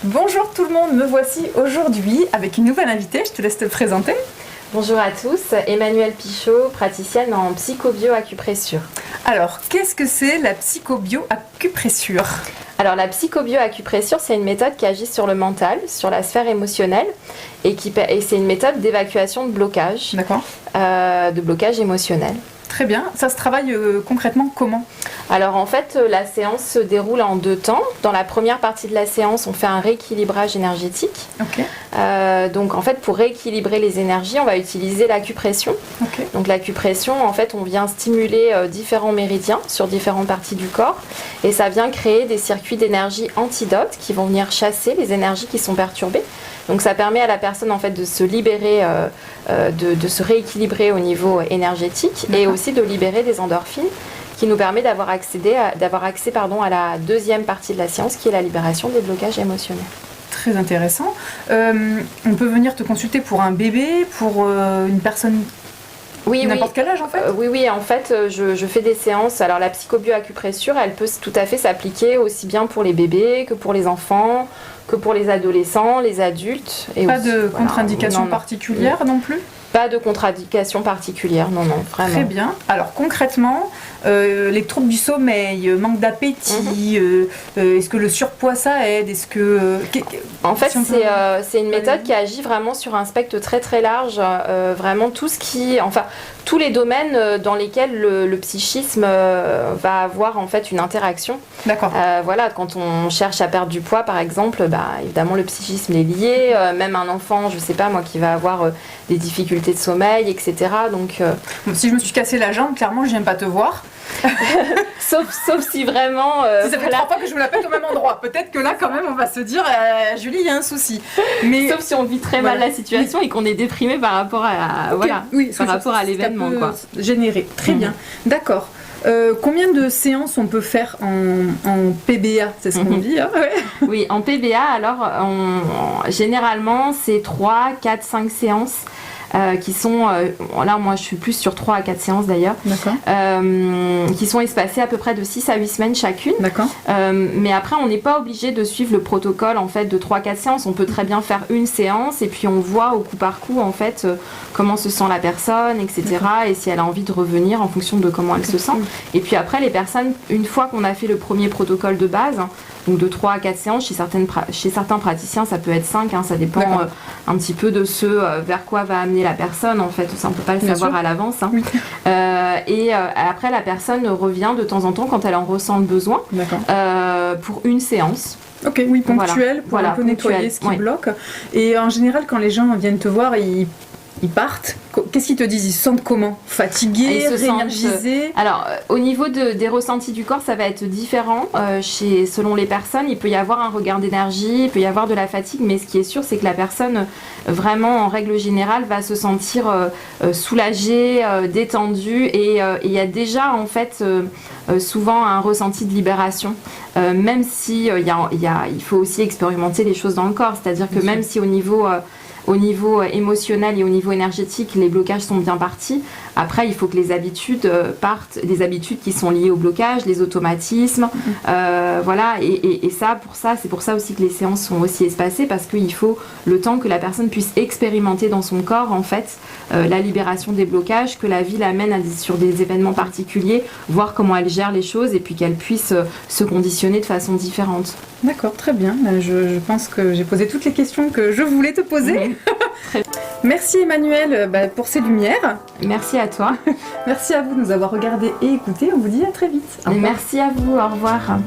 Bonjour tout le monde, me voici aujourd'hui avec une nouvelle invitée, je te laisse te présenter. Bonjour à tous, Emmanuelle Pichot, praticienne en psychobio-acupressure. Alors, qu'est-ce que c'est la psychobio-acupressure ? Alors la psychobio-acupressure, c'est une méthode qui agit sur le mental, sur la sphère émotionnelle et c'est une méthode d'évacuation de blocage, de blocage émotionnel. Très bien, ça se travaille concrètement comment ? Alors en fait, la séance se déroule en 2 temps. Dans la première partie de la séance, on fait un rééquilibrage énergétique. Donc en fait, pour rééquilibrer les énergies, on va utiliser l'acupression. Donc l'acupression, en fait, on vient stimuler différents méridiens sur différentes parties du corps et ça vient créer des circuits d'énergie antidotes qui vont venir chasser les énergies qui sont perturbées. Donc ça permet à la personne en fait de se libérer, de se rééquilibrer au niveau énergétique et aussi de libérer des endorphines qui nous permet d'avoir accès à la deuxième partie de la séance qui est la libération des blocages émotionnels. Très intéressant. On peut venir te consulter pour un bébé, pour une personne n'importe quel âge en fait ? Oui, en fait je fais des séances. Alors la psychobio-acupressure, elle peut tout à fait s'appliquer aussi bien pour les bébés que pour les enfants, que pour les adolescents, les adultes. Et pas de contre-indication particulière non plus ? Pas de contre-indication particulière, non, vraiment. Très bien. Alors concrètement, les troubles du sommeil, manque d'appétit, est-ce que le surpoids ça aide ? En fait, c'est une méthode qui agit vraiment sur un spectre très très large, vraiment tous les domaines dans lesquels le psychisme va avoir en fait une interaction. D'accord. Quand on cherche à perdre du poids par exemple, évidemment le psychisme est lié, même un enfant, je sais pas moi, qui va avoir des difficultés de sommeil, etc. Donc, si je me suis cassé la jambe, clairement je viens pas te voir. sauf si vraiment... si ça fait 3 fois que je me la pète au même endroit, peut-être que là quand même on va se dire Julie, il y a un souci. Mais... Sauf si on vit très mal la situation et qu'on est déprimé par rapport à l'événement. Générer. Très bien. D'accord. Combien de séances on peut faire en PBA ? C'est ce qu'on dit. Hein, Oui, en PBA, alors généralement c'est 3, 4, 5 séances. Qui sont, là moi je suis plus sur 3 à 4 séances d'ailleurs, qui sont espacées à peu près de 6 à 8 semaines chacune. Mais après on n'est pas obligé de suivre le protocole en fait de 3-4 séances, on peut très bien faire une séance et puis on voit au coup par coup en fait comment se sent la personne, etc. et si elle a envie de revenir en fonction de comment elle se sent. Et puis après les personnes, une fois qu'on a fait le premier protocole de base, donc de 3 à 4 séances, chez certains praticiens ça peut être 5, ça dépend un petit peu de vers quoi va amener la personne en fait, ça on peut pas le savoir à l'avance. Après la personne revient de temps en temps quand elle en ressent le besoin pour une séance. Ponctuelle pour un peu nettoyer ce qui bloque. Et en général quand les gens viennent te voir, ils partent. Qu'est-ce qu'ils te disent ? Ils se sentent comment ? Fatigués, réénergisés ? Alors, au niveau des ressentis du corps, ça va être différent selon les personnes. Il peut y avoir un regain d'énergie, il peut y avoir de la fatigue, mais ce qui est sûr, c'est que la personne, vraiment, en règle générale, va se sentir soulagée, détendue. Et il y a déjà, en fait, souvent un ressenti de libération. Même si il faut aussi expérimenter les choses dans le corps. C'est-à-dire que même si au niveau émotionnel et au niveau énergétique, les blocages sont bien partis. Après, il faut que les habitudes partent, les habitudes qui sont liées au blocage, les automatismes, et c'est pour ça aussi que les séances sont aussi espacées, parce qu'il faut le temps que la personne puisse expérimenter dans son corps, en fait, la libération des blocages, que la vie l'amène sur des événements particuliers, voir comment elle gère les choses et puis qu'elle puisse se conditionner de façon différente. D'accord, très bien. Je pense que j'ai posé toutes les questions que je voulais te poser. Merci Emmanuelle pour ces lumières. Merci à toi. Merci à vous de nous avoir regardés et écoutés. On vous dit à très vite. Merci à vous. Au revoir.